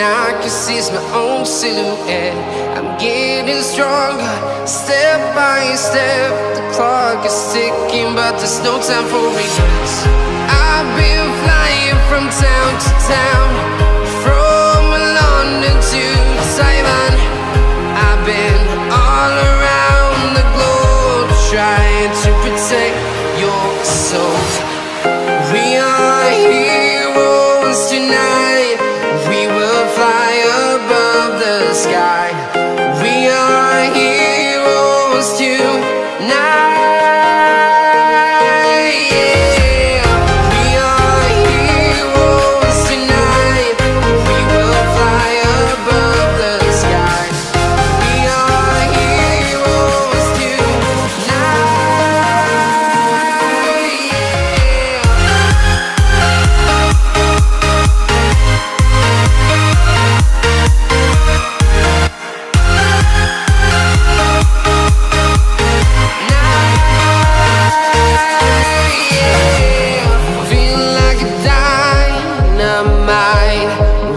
I can see is my own silhouette. I'm getting stronger, step by step. The clock is ticking, but there's no time for regrets. I've been flying from town to town, from London to Taiwan. I've been all around the globe, trying to protect your soul. We are heroes tonight. We will fly above the sky. We are heroes tonight. Yeah. We are heroes tonight. We will fly above the sky. We are heroes tonight.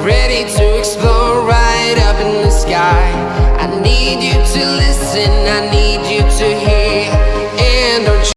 Ready to explore right up in the sky. I need you to listen, I need